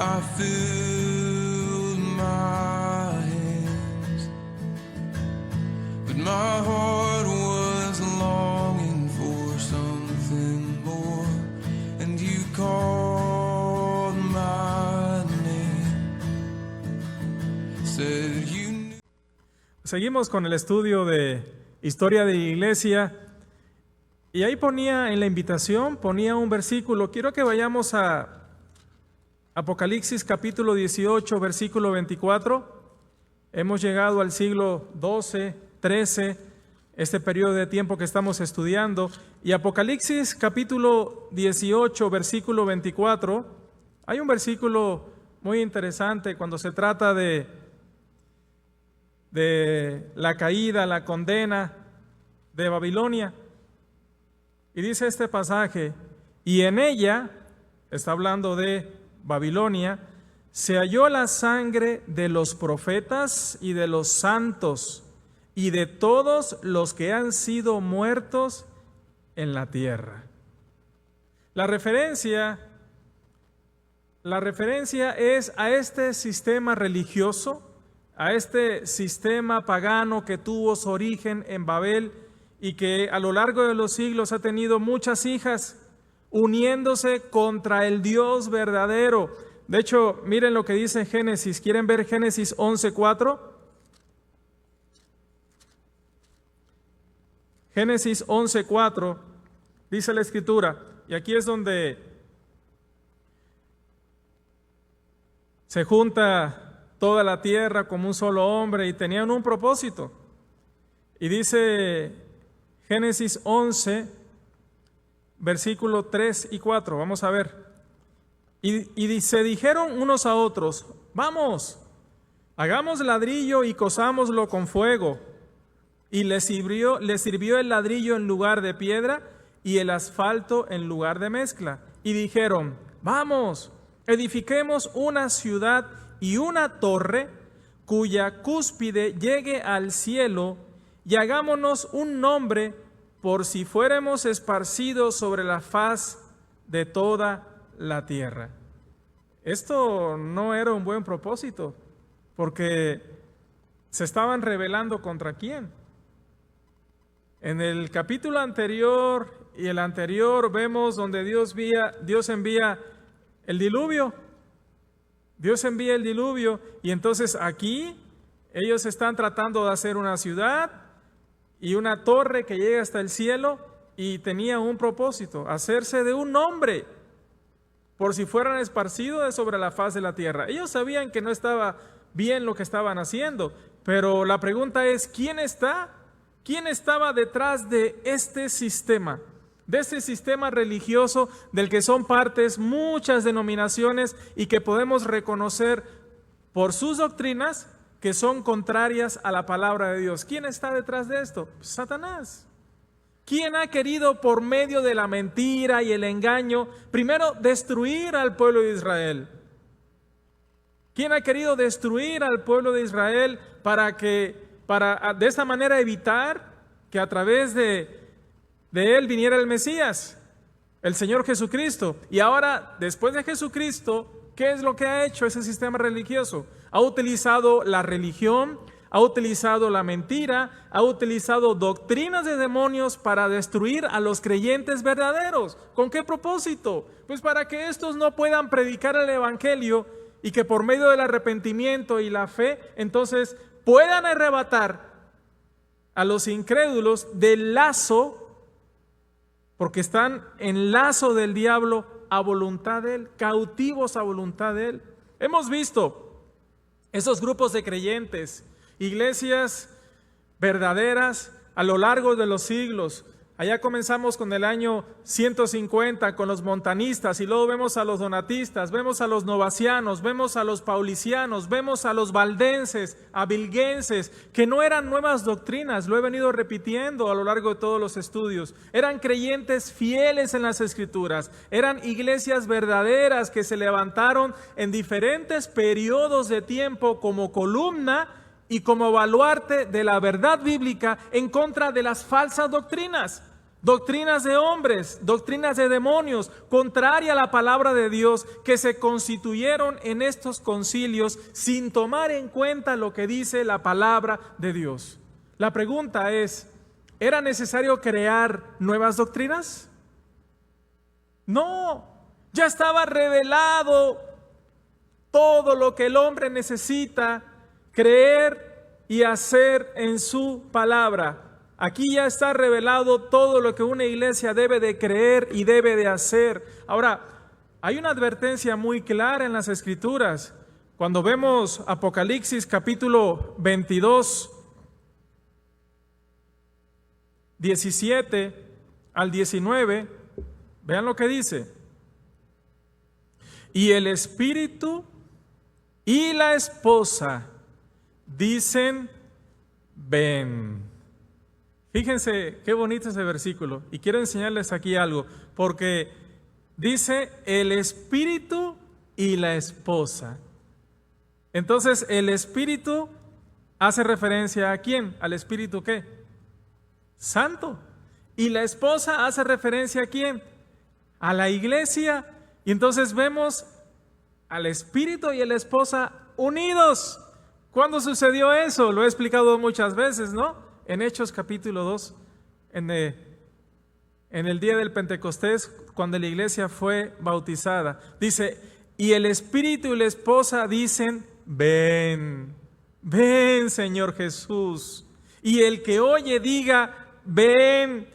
I filled my hands, but my heart was longing for something more, and you called my name, said you knew. Seguimos con el estudio de historia de la iglesia, y ahí ponía en la invitación, ponía un versículo. Quiero que vayamos a Apocalipsis capítulo 18, versículo 24. Hemos llegado al siglo XII, XIII, este periodo de tiempo que estamos estudiando. Y Apocalipsis capítulo 18, versículo 24, hay un versículo muy interesante cuando se trata de la caída, la condena de Babilonia. Y dice este pasaje: y en ella, está hablando de Babilonia, se halló la sangre de los profetas y de los santos y de todos los que han sido muertos en la tierra. La referencia es a este sistema religioso, a este sistema pagano que tuvo su origen en Babel y que a lo largo de los siglos ha tenido muchas hijas, uniéndose contra el Dios verdadero. De hecho, miren lo que dice Génesis. ¿Quieren ver Génesis 11:4? Génesis 11:4 dice la Escritura, y aquí es donde se junta toda la tierra como un solo hombre y tenían un propósito. Y dice Génesis 11, versículo 3 y 4, vamos a ver. Y se dijeron unos a otros: vamos, hagamos ladrillo y cozámoslo con fuego. Y les sirvió el ladrillo en lugar de piedra y el asfalto en lugar de mezcla. Y dijeron: vamos, edifiquemos una ciudad y una torre cuya cúspide llegue al cielo, y hagámonos un nombre, por si fuéramos esparcidos sobre la faz de toda la tierra. Esto no era un buen propósito, porque se estaban rebelando ¿contra quién? En el capítulo anterior y el anterior vemos donde Dios envía el diluvio. Dios envía el diluvio, y entonces aquí ellos están tratando de hacer una ciudad y una torre que llega hasta el cielo, y tenía un propósito: hacerse de un nombre, por si fueran esparcidos sobre la faz de la tierra. Ellos sabían que no estaba bien lo que estaban haciendo, pero la pregunta es: ¿quién estaba detrás de este sistema religioso del que son partes muchas denominaciones y que podemos reconocer por sus doctrinas que son contrarias a la palabra de Dios? ¿Quién está detrás de esto? Satanás. ¿Quién ha querido, por medio de la mentira y el engaño, primero destruir al pueblo de Israel? ¿Quién ha querido destruir al pueblo de Israel para de esta manera evitar que a través de él viniera el Mesías, el Señor Jesucristo? Y ahora, después de Jesucristo, ¿qué es lo que ha hecho ese sistema religioso? Ha utilizado la religión, ha utilizado la mentira, ha utilizado doctrinas de demonios para destruir a los creyentes verdaderos. ¿Con qué propósito? Pues para que estos no puedan predicar el evangelio, y que por medio del arrepentimiento y la fe, entonces puedan arrebatar a los incrédulos del lazo, porque están en lazo del diablo a voluntad de él, cautivos a voluntad de él. Hemos visto esos grupos de creyentes, iglesias verdaderas a lo largo de los siglos. Allá comenzamos con el año 150 con los montanistas, y luego vemos a los donatistas, vemos a los novacianos, vemos a los paulicianos, vemos a los valdenses, a bilgenses, que no eran nuevas doctrinas, lo he venido repitiendo a lo largo de todos los estudios. Eran creyentes fieles en las Escrituras, eran iglesias verdaderas que se levantaron en diferentes periodos de tiempo como columna y como baluarte de la verdad bíblica en contra de las falsas doctrinas. doctrinas de hombres, doctrinas de demonios, contraria a la palabra de Dios, que se constituyeron en estos concilios sin tomar en cuenta lo que dice la palabra de Dios. La pregunta es, ¿era necesario crear nuevas doctrinas? No, ya estaba revelado todo lo que el hombre necesita creer y hacer en su palabra. Aquí ya está revelado todo lo que una iglesia debe de creer y debe de hacer. Ahora, hay una advertencia muy clara en las Escrituras. Cuando vemos Apocalipsis capítulo 22, 17 al 19, vean lo que dice. Y el espíritu y la esposa dicen, ven. Fíjense qué bonito ese versículo, y quiero enseñarles aquí algo, porque dice el espíritu y la esposa. Entonces, el espíritu hace referencia ¿a quién? ¿Al Espíritu qué? Santo. Y la esposa hace referencia ¿a quién? A la iglesia. Y entonces vemos al espíritu y a la esposa unidos. ¿Cuándo sucedió eso? Lo he explicado muchas veces, ¿no? En Hechos capítulo 2, en el día del Pentecostés, cuando la iglesia fue bautizada, dice, y el espíritu y la esposa dicen, ven, ven Señor Jesús. Y el que oye diga, ven.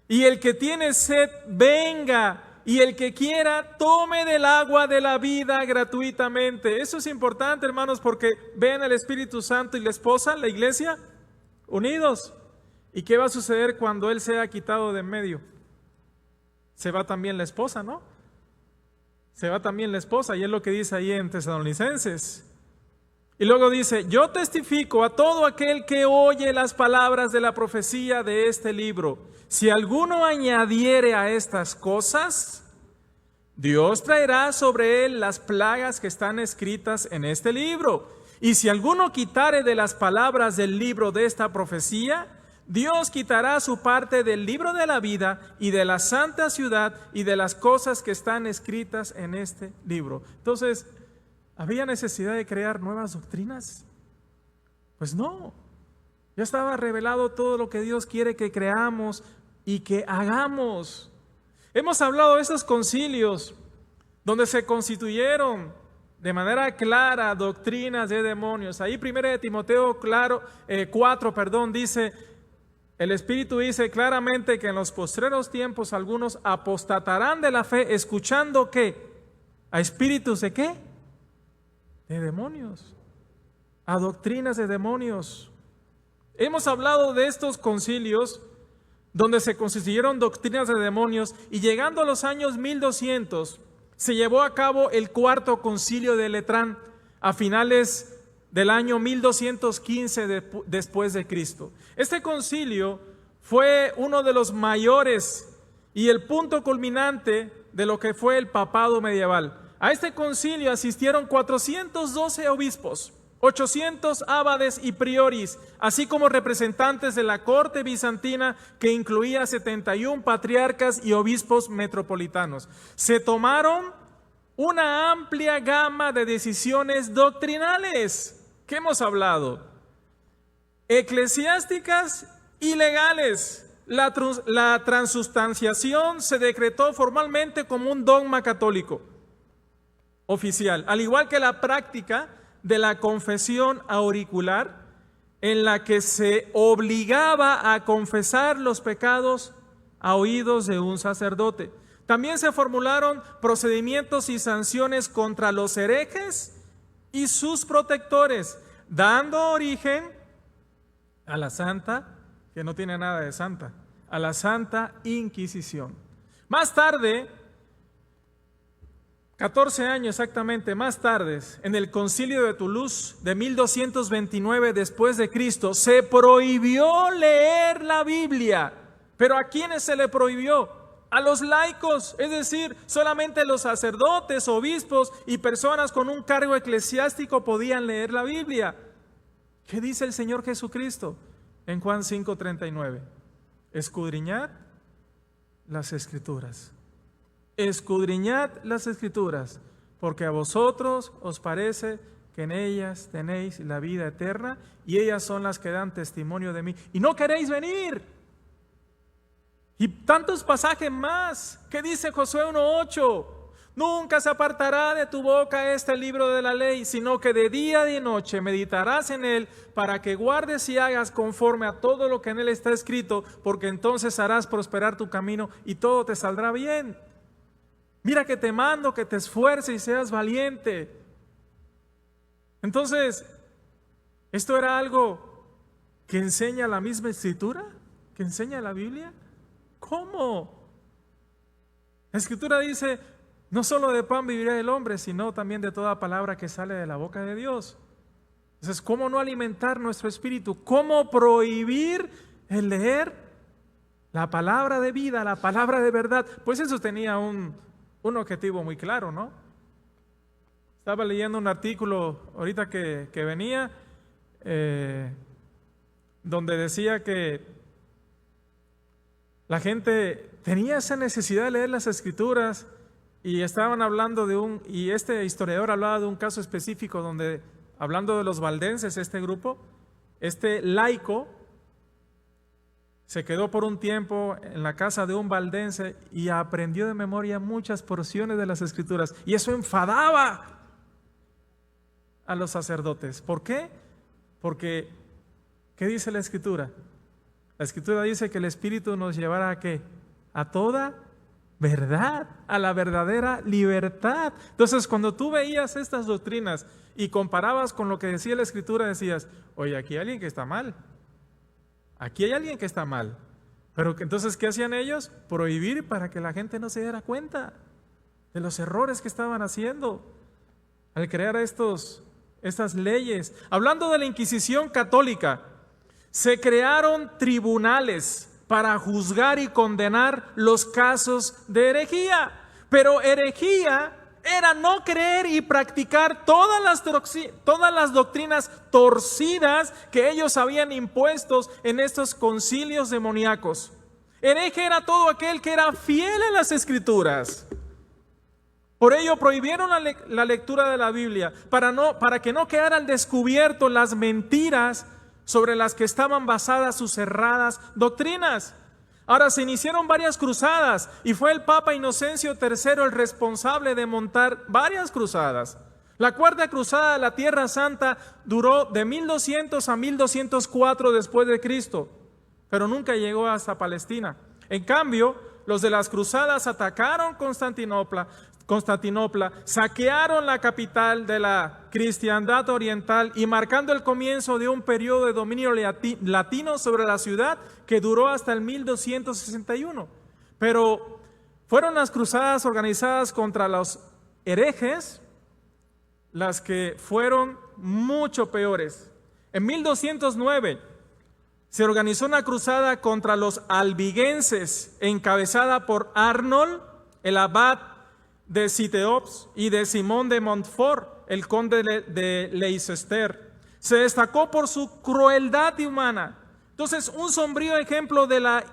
Y el que tiene sed, venga. Y el que quiera, tome del agua de la vida gratuitamente. Eso es importante, hermanos, porque ven al Espíritu Santo y la esposa, la iglesia, unidos. ¿Y qué va a suceder cuando Él sea quitado de en medio? Se va también la esposa, ¿no? Se va también la esposa, y es lo que dice ahí en Tesalonicenses. Y luego dice, yo testifico a todo aquel que oye las palabras de la profecía de este libro. Si alguno añadiere a estas cosas, Dios traerá sobre él las plagas que están escritas en este libro. Y si alguno quitare de las palabras del libro de esta profecía, Dios quitará su parte del libro de la vida y de la santa ciudad y de las cosas que están escritas en este libro. Entonces, ¿había necesidad de crear nuevas doctrinas? Pues no. Ya estaba revelado todo lo que Dios quiere que creamos y que hagamos. Hemos hablado de esos concilios donde se constituyeron de manera clara doctrinas de demonios. Ahí 1 Timoteo 4, dice, el Espíritu dice claramente que en los postreros tiempos algunos apostatarán de la fe, escuchando ¿qué? ¿A espíritus de qué? De demonios, a doctrinas de demonios. Hemos hablado de estos concilios donde se constituyeron doctrinas de demonios, y llegando a los años 1200 se llevó a cabo el cuarto concilio de Letrán a finales del año 1215 después de Cristo. Este concilio fue uno de los mayores y el punto culminante de lo que fue el papado medieval. A este concilio asistieron 412 obispos, 800 abades y prioris, así como representantes de la corte bizantina, que incluía 71 patriarcas y obispos metropolitanos. Se tomaron una amplia gama de decisiones doctrinales que hemos hablado, eclesiásticas y legales. La transustanciación se decretó formalmente como un dogma católico oficial, al igual que la práctica de la confesión auricular, en la que se obligaba a confesar los pecados a oídos de un sacerdote. También se formularon procedimientos y sanciones contra los herejes y sus protectores, dando origen a la santa, que no tiene nada de santa, a la Santa Inquisición. Más tarde, 14 años exactamente más tarde, en el Concilio de Toulouse de 1229 después de Cristo, se prohibió leer la Biblia. ¿Pero a quiénes se le prohibió? A los laicos, es decir, solamente los sacerdotes, obispos y personas con un cargo eclesiástico podían leer la Biblia. ¿Qué dice el Señor Jesucristo en Juan 5:39? Escudriñad las Escrituras. Escudriñad las Escrituras, porque a vosotros os parece que en ellas tenéis la vida eterna, y ellas son las que dan testimonio de mí. Y no queréis venir. Y tantos pasajes más. ¿Qué dice Josué 1:8? Nunca se apartará de tu boca este libro de la ley, sino que de día y de noche meditarás en él, para que guardes y hagas conforme a todo lo que en él está escrito, porque entonces harás prosperar tu camino y todo te saldrá bien. Mira que te mando que te esfuerces y seas valiente. Entonces, ¿esto era algo que enseña la misma Escritura? ¿Que enseña la Biblia? ¿Cómo? La Escritura dice, no solo de pan vivirá el hombre, sino también de toda palabra que sale de la boca de Dios. Entonces, ¿cómo no alimentar nuestro espíritu? ¿Cómo prohibir el leer la palabra de vida, la palabra de verdad? Pues eso tenía un objetivo muy claro, ¿no? Estaba leyendo un artículo ahorita que venía, donde decía que la gente tenía esa necesidad de leer las Escrituras, y estaban hablando y este historiador hablaba de un caso específico donde, hablando de los valdenses, este grupo, este laico se quedó por un tiempo en la casa de un valdense y aprendió de memoria muchas porciones de las Escrituras, y eso enfadaba a los sacerdotes. ¿Por qué? Porque, ¿qué dice la Escritura? La Escritura dice que el Espíritu nos llevará ¿a qué? A toda verdad, a la verdadera libertad. Entonces, cuando tú veías estas doctrinas y comparabas con lo que decía la Escritura, decías, oye, aquí hay alguien que está mal. Aquí hay alguien que está mal. Pero entonces, ¿qué hacían ellos? Prohibir para que la gente no se diera cuenta de los errores que estaban haciendo al crear estas leyes. Hablando de la Inquisición católica, se crearon tribunales para juzgar y condenar los casos de herejía. Pero herejía era no creer y practicar todas las doctrinas torcidas que ellos habían impuestos en estos concilios demoníacos. Hereje era todo aquel que era fiel a las Escrituras. Por ello prohibieron la lectura de la Biblia, para que no quedaran al descubierto las mentiras sobre las que estaban basadas sus erradas doctrinas. Ahora, se iniciaron varias cruzadas y fue el Papa Inocencio III el responsable de montar varias cruzadas. La cuarta cruzada de la Tierra Santa duró de 1200 a 1204 después de Cristo, pero nunca llegó hasta Palestina. En cambio, los de las cruzadas atacaron Constantinopla, saquearon la capital de la cristiandad oriental y marcando el comienzo de un periodo de dominio latino sobre la ciudad que duró hasta el 1261. Pero fueron las cruzadas organizadas contra los herejes las que fueron mucho peores. En 1209 se organizó una cruzada contra los albigenses encabezada por Arnold, el abad de Citeaux, y de Simón de Montfort, el conde de Leicester. Se destacó por su crueldad humana. Entonces, un sombrío ejemplo de la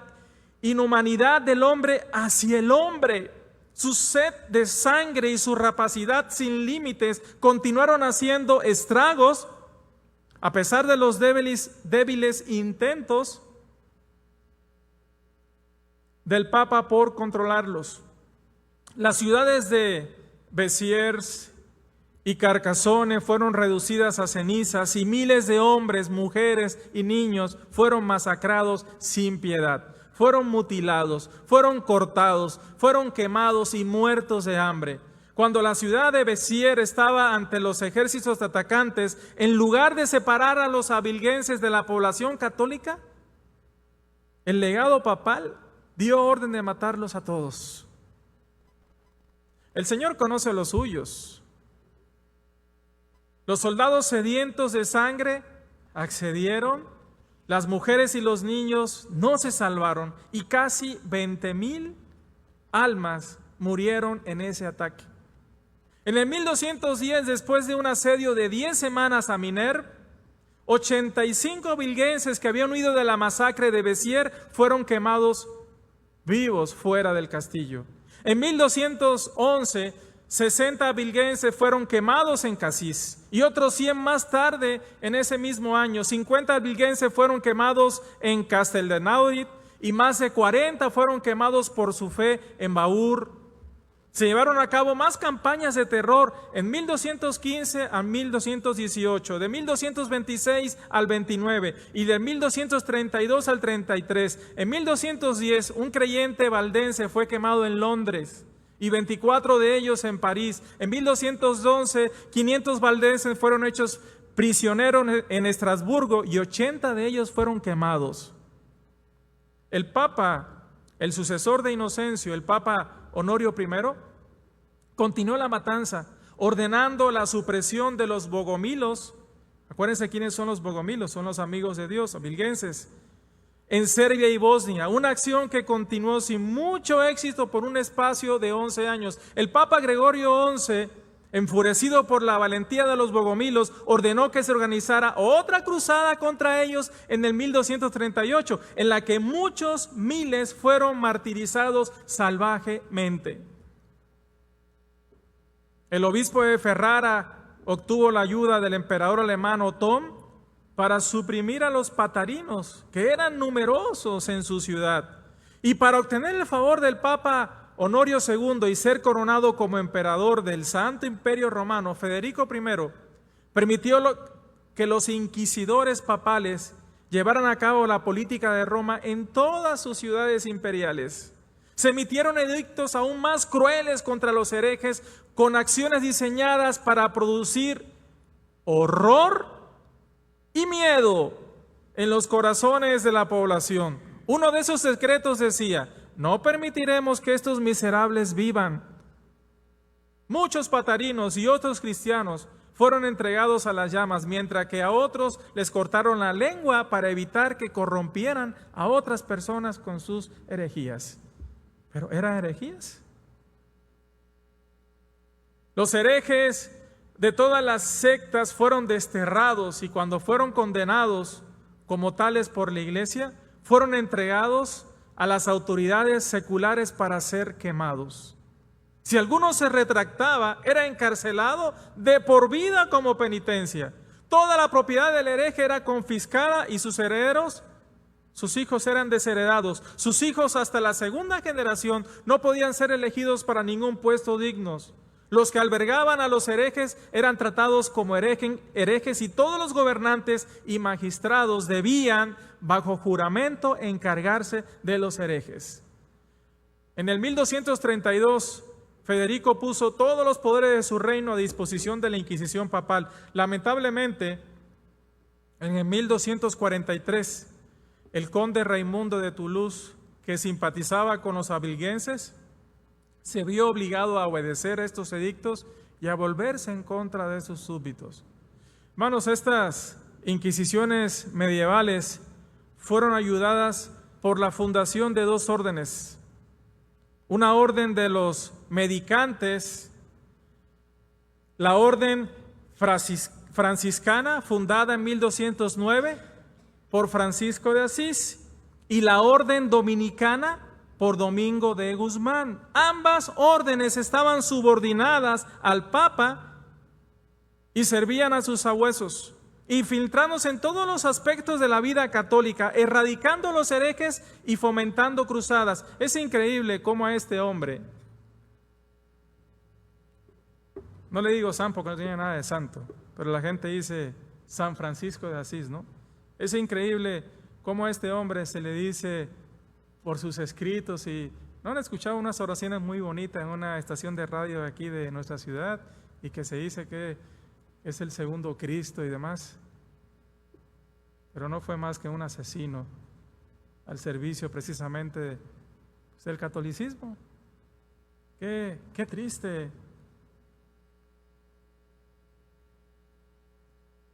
inhumanidad del hombre hacia el hombre. Su sed de sangre y su rapacidad sin límites continuaron haciendo estragos a pesar de los débiles intentos del Papa por controlarlos. Las ciudades de Béziers y Carcassonne fueron reducidas a cenizas y miles de hombres, mujeres y niños fueron masacrados sin piedad. Fueron mutilados, fueron cortados, fueron quemados y muertos de hambre. Cuando la ciudad de Béziers estaba ante los ejércitos atacantes, en lugar de separar a los albigenses de la población católica, el legado papal dio orden de matarlos a todos. El Señor conoce a los suyos. Los soldados sedientos de sangre accedieron, las mujeres y los niños no se salvaron y casi 20,000 almas murieron en ese ataque. En el 1210, después de un asedio de 10 semanas a Minerve, 85 bilgenses que habían huido de la masacre de Béziers fueron quemados vivos fuera del castillo. En 1211, 60 bilguenses fueron quemados en Casís, y otros 100 más tarde, en ese mismo año, 50 bilguenses fueron quemados en Castelnaudit, y más de 40 fueron quemados por su fe en Baur. Se llevaron a cabo más campañas de terror en 1215 a 1218, de 1226 al 29 y de 1232 al 33. En 1210, un creyente valdense fue quemado en Londres y 24 de ellos en París. En 1211, 500 valdenses fueron hechos prisioneros en Estrasburgo y 80 de ellos fueron quemados. El Papa, el sucesor de Inocencio, el Papa Honorio I, continuó la matanza, ordenando la supresión de los bogomilos. Acuérdense quiénes son los bogomilos, son los amigos de Dios, bilguenses, en Serbia y Bosnia, una acción que continuó sin mucho éxito por un espacio de 11 años. El Papa Gregorio XI, enfurecido por la valentía de los bogomilos, ordenó que se organizara otra cruzada contra ellos en el 1238, en la que muchos miles fueron martirizados salvajemente. El obispo de Ferrara obtuvo la ayuda del emperador alemán Otón para suprimir a los patarinos, que eran numerosos en su ciudad, y para obtener el favor del Papa Honorio II y ser coronado como emperador del Santo Imperio Romano. Federico I permitió que los inquisidores papales llevaran a cabo la política de Roma en todas sus ciudades imperiales. Se emitieron edictos aún más crueles contra los herejes, con acciones diseñadas para producir horror y miedo en los corazones de la población. Uno de esos decretos decía: no permitiremos que estos miserables vivan. Muchos patarinos y otros cristianos fueron entregados a las llamas, mientras que a otros les cortaron la lengua para evitar que corrompieran a otras personas con sus herejías. ¿Pero eran herejías? Los herejes de todas las sectas fueron desterrados, y cuando fueron condenados como tales por la iglesia, fueron entregados a las autoridades seculares para ser quemados. Si alguno se retractaba, era encarcelado de por vida como penitencia. Toda la propiedad del hereje era confiscada y sus herederos, sus hijos, eran desheredados. Sus hijos hasta la segunda generación no podían ser elegidos para ningún puesto dignos. Los que albergaban a los herejes eran tratados como herejes, y todos los gobernantes y magistrados debían, bajo juramento, encargarse de los herejes. En el 1232, Federico puso todos los poderes de su reino a disposición de la Inquisición papal. Lamentablemente, en el 1243, el conde Raimundo de Toulouse, que simpatizaba con los abilguenses, se vio obligado a obedecer estos edictos y a volverse en contra de sus súbditos. Hermanos, estas inquisiciones medievales fueron ayudadas por la fundación de dos órdenes. Una orden de los medicantes, la orden franciscana, fundada en 1209 por Francisco de Asís, y la orden dominicana por Domingo de Guzmán. Ambas órdenes estaban subordinadas al Papa y servían a sus sabuesos, infiltrándose en todos los aspectos de la vida católica, erradicando los herejes y fomentando cruzadas. Es increíble cómo a este hombre, no le digo san porque no tiene nada de santo, pero la gente dice San Francisco de Asís, ¿no? Es increíble cómo a este hombre se le dice por sus escritos. Y ¿no han escuchado unas oraciones muy bonitas en una estación de radio de aquí de nuestra ciudad, y que se dice que es el segundo Cristo y demás? Pero no fue más que un asesino al servicio precisamente del catolicismo. Qué triste.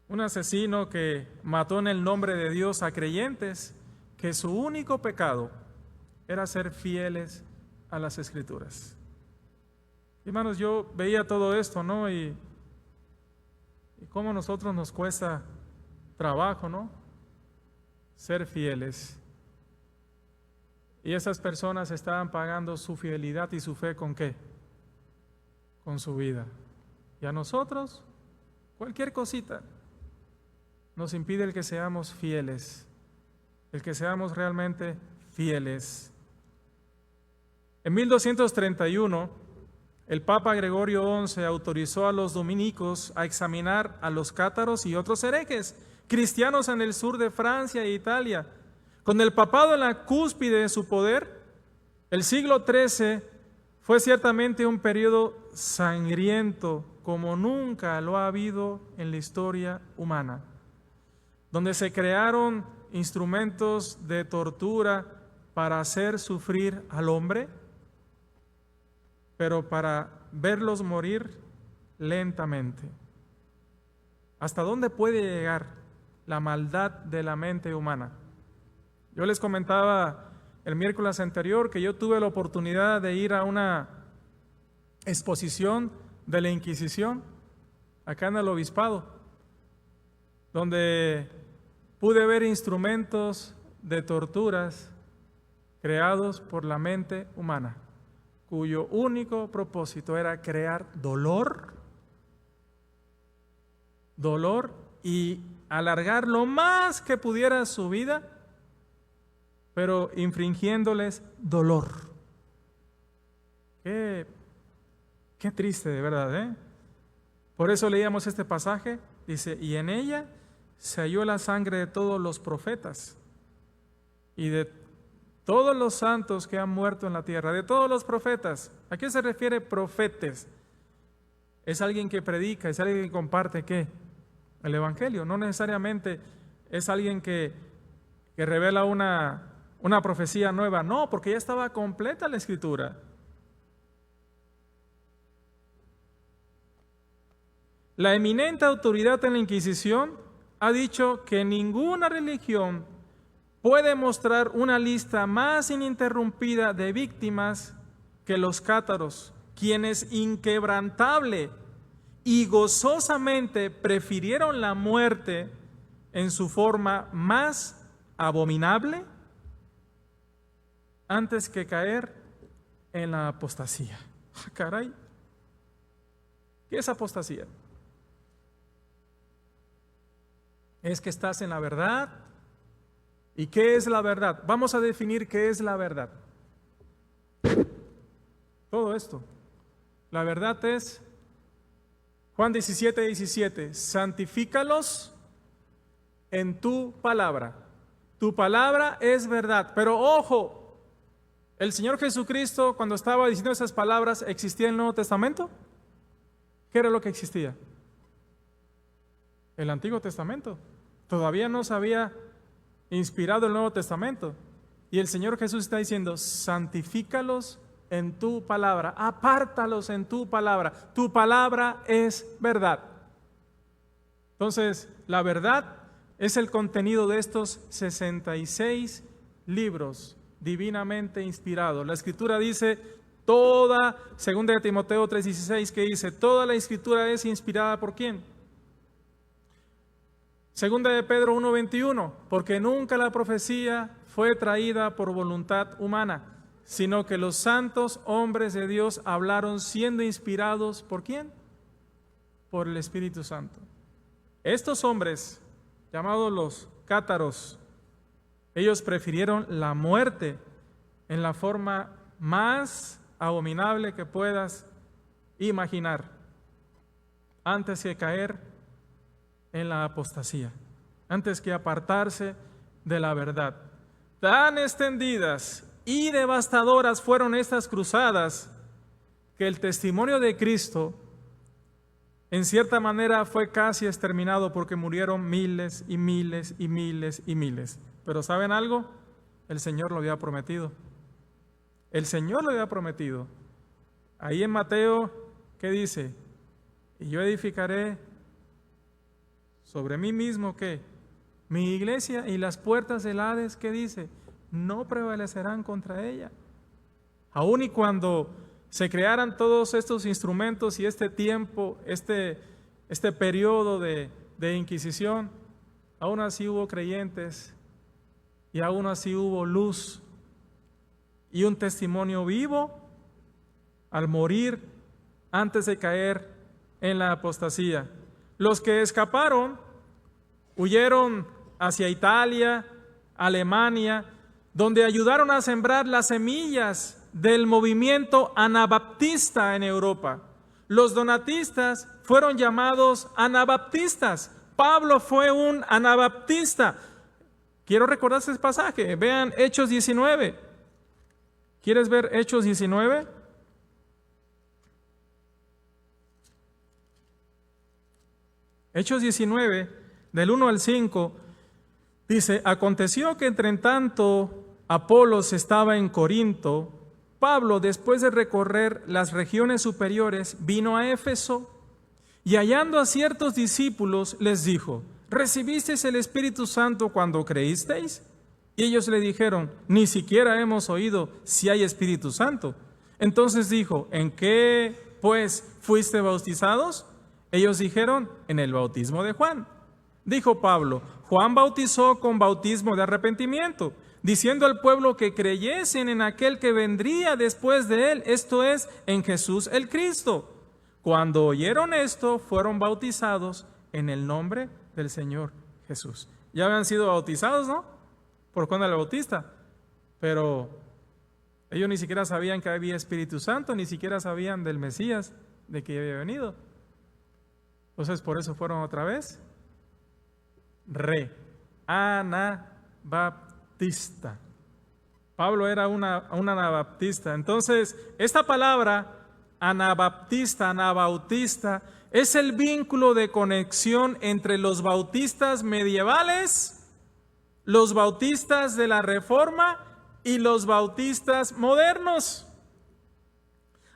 Un asesino que mató en el nombre de Dios a creyentes que su único pecado era ser fieles a las Escrituras. Hermanos, yo veía todo esto, ¿no? Y cómo a nosotros nos cuesta trabajo, ¿no? Ser fieles. Y esas personas estaban pagando su fidelidad y su fe ¿con qué? Con su vida. Y a nosotros, cualquier cosita nos impide el que seamos fieles, el que seamos realmente fieles. En 1231, el Papa Gregorio XI autorizó a los dominicos a examinar a los cátaros y otros herejes, cristianos en el sur de Francia e Italia. Con el papado en la cúspide de su poder, el siglo XIII fue ciertamente un periodo sangriento como nunca lo ha habido en la historia humana, donde se crearon instrumentos de tortura para hacer sufrir al hombre, pero para verlos morir lentamente. ¿Hasta dónde puede llegar la maldad de la mente humana? Yo les comentaba el miércoles anterior que yo tuve la oportunidad de ir a una exposición de la Inquisición acá en el Obispado, donde pude ver instrumentos de torturas creados por la mente humana, cuyo único propósito era crear dolor y alargar lo más que pudiera su vida, pero infringiéndoles dolor. Qué triste, de verdad, ¿eh? Por eso leíamos este pasaje, dice, y en ella se halló la sangre de todos los profetas y de todos los santos que han muerto en la tierra, de todos los profetas. ¿A qué se refiere profetes? Es alguien que predica, es alguien que comparte, ¿qué? El Evangelio. No necesariamente es alguien que revela una profecía nueva, no, porque ya estaba completa la Escritura. La eminente autoridad en la Inquisición ha dicho que ninguna religión puede mostrar una lista más ininterrumpida de víctimas que los cátaros, quienes inquebrantable y gozosamente prefirieron la muerte en su forma más abominable antes que caer en la apostasía. Caray, ¿qué es apostasía? Es que estás en la verdad. ¿Y qué es la verdad? Vamos a definir qué es la verdad. Todo esto. La verdad es Juan 17:17. Santifícalos en tu palabra. Tu palabra es verdad. Pero ojo, el Señor Jesucristo, cuando estaba diciendo esas palabras, ¿existía el Nuevo Testamento? ¿Qué era lo que existía? El Antiguo Testamento. Todavía no se había inspirado el Nuevo Testamento. Y el Señor Jesús está diciendo, santifícalos en tu palabra, apártalos en tu palabra. Tu palabra es verdad. Entonces, la verdad es el contenido de estos 66 libros divinamente inspirados. La Escritura dice, toda, 2 Timoteo 3:16, que dice, toda la Escritura es inspirada ¿por quién? Segunda de Pedro 1:21, porque nunca la profecía fue traída por voluntad humana, sino que los santos hombres de Dios hablaron siendo inspirados ¿por quién? Por el Espíritu Santo. Estos hombres, llamados los cátaros, ellos prefirieron la muerte en la forma más abominable que puedas imaginar, antes que caer en la apostasía, antes que apartarse de la verdad. Tan extendidas y devastadoras fueron estas cruzadas que el testimonio de Cristo en cierta manera fue casi exterminado porque murieron miles y miles y miles y miles. Pero ¿saben algo? El Señor lo había prometido. El Señor lo había prometido. Ahí en Mateo, ¿qué dice? Y yo edificaré sobre mí mismo, ¿qué? Mi iglesia, y las puertas del Hades, ¿qué dice? No prevalecerán contra ella. Aun y cuando se crearan todos estos instrumentos y este tiempo, este periodo de Inquisición, aún así hubo creyentes y aún así hubo luz y un testimonio vivo al morir antes de caer en la apostasía. Los que escaparon huyeron hacia Italia, Alemania, donde ayudaron a sembrar las semillas del movimiento anabaptista en Europa. Los donatistas fueron llamados anabaptistas. Pablo fue un anabaptista. Quiero recordar ese pasaje. Vean Hechos 19. ¿Quieres ver Hechos 19? Hechos 19, del 1 al 5, dice: aconteció que entre tanto Apolos estaba en Corinto, Pablo, después de recorrer las regiones superiores, vino a Éfeso y hallando a ciertos discípulos les dijo: ¿recibisteis el Espíritu Santo cuando creísteis? Y ellos le dijeron: ni siquiera hemos oído si hay Espíritu Santo. Entonces dijo: ¿en qué pues fuiste bautizados? Ellos dijeron: en el bautismo de Juan. Dijo Pablo: Juan bautizó con bautismo de arrepentimiento, diciendo al pueblo que creyesen en aquel que vendría después de él, esto es, en Jesús el Cristo. Cuando oyeron esto, fueron bautizados en el nombre del Señor Jesús. Ya habían sido bautizados, ¿no? Por Juan el Bautista. Pero ellos ni siquiera sabían que había Espíritu Santo, ni siquiera sabían del Mesías, de que había venido. Entonces, por eso fueron otra vez anabaptista. Pablo era un anabaptista. Entonces, esta palabra anabaptista, anabautista, es el vínculo de conexión entre los bautistas medievales, los bautistas de la Reforma y los bautistas modernos.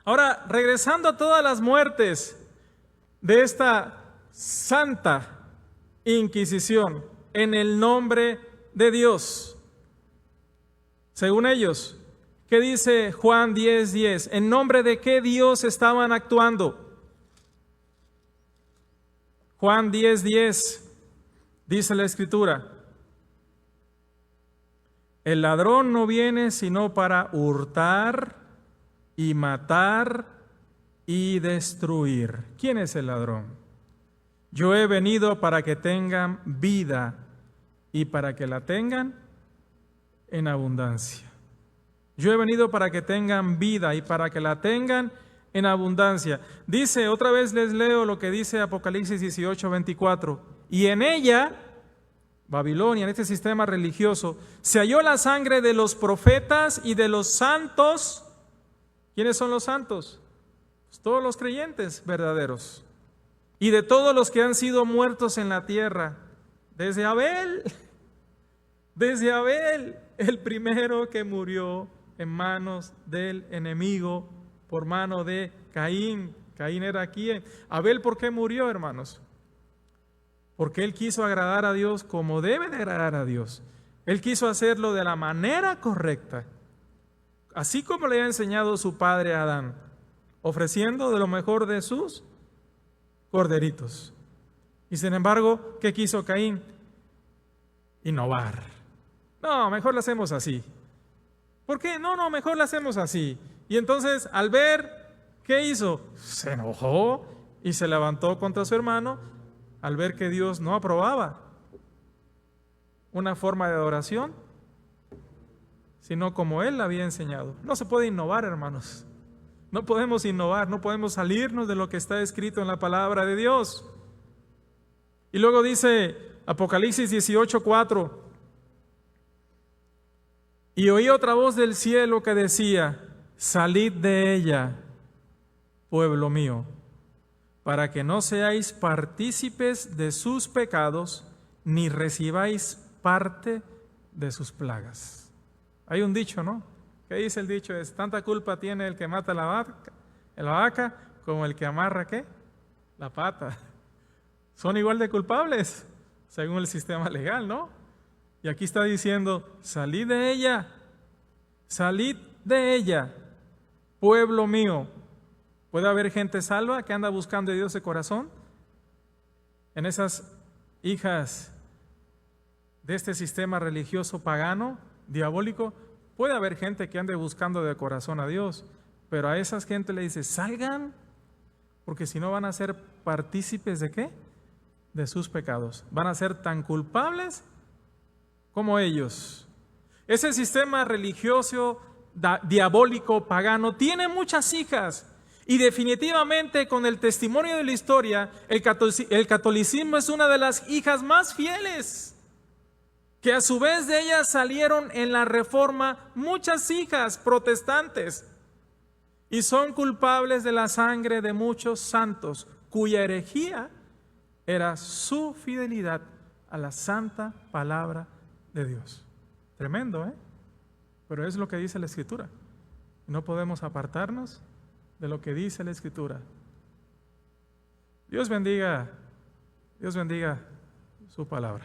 Ahora, regresando a todas las muertes de esta santa Inquisición en el nombre de Dios, según ellos, ¿qué dice Juan 10:10? ¿En nombre de qué Dios estaban actuando? Juan 10:10 dice la Escritura: el ladrón no viene sino para hurtar y matar y destruir. ¿Quién es el ladrón? Yo he venido para que tengan vida y para que la tengan en abundancia. Yo he venido para que tengan vida y para que la tengan en abundancia. Dice, otra vez les leo lo que dice Apocalipsis 18:24. Y en ella, Babilonia, en este sistema religioso, se halló la sangre de los profetas y de los santos. ¿Quiénes son los santos? Pues todos los creyentes verdaderos. Y de todos los que han sido muertos en la tierra, desde Abel, el primero que murió en manos del enemigo, por mano de Caín. Caín era quien. Abel, ¿por qué murió, hermanos? Porque él quiso agradar a Dios como debe de agradar a Dios. Él quiso hacerlo de la manera correcta, así como le ha enseñado su padre a Adán, ofreciendo de lo mejor de sus corderitos. Y sin embargo, ¿qué quiso Caín? Innovar. No, mejor lo hacemos así. ¿Por qué? No, mejor lo hacemos así. Y entonces, al ver, ¿qué hizo? Se enojó y se levantó contra su hermano al ver que Dios no aprobaba una forma de adoración, sino como Él la había enseñado. No se puede innovar, hermanos. No podemos innovar, no podemos salirnos de lo que está escrito en la palabra de Dios. Y luego dice Apocalipsis 18:4: y oí otra voz del cielo que decía: salid de ella, pueblo mío, para que no seáis partícipes de sus pecados, ni recibáis parte de sus plagas. Hay un dicho, ¿no? ¿Qué dice el dicho? Es: tanta culpa tiene el que mata la vaca como el que amarra, ¿qué? La pata. Son igual de culpables, según el sistema legal, ¿no? Y aquí está diciendo: salid de ella, pueblo mío. ¿Puede haber gente salva que anda buscando a Dios de corazón? En esas hijas de este sistema religioso pagano, diabólico, Puede haber gente que ande buscando de corazón a Dios, pero a esas gente le dice, salgan, porque si no van a ser partícipes ¿de qué? De sus pecados. Van a ser tan culpables como ellos. Ese sistema religioso, diabólico, pagano, tiene muchas hijas. Y definitivamente con el testimonio de la historia, el catolicismo es una de las hijas más fieles. Que a su vez de ellas salieron en la Reforma muchas hijas protestantes. Y son culpables de la sangre de muchos santos, cuya herejía era su fidelidad a la santa palabra de Dios. Tremendo, ¿eh? Pero es lo que dice la Escritura. No podemos apartarnos de lo que dice la Escritura. Dios bendiga su palabra.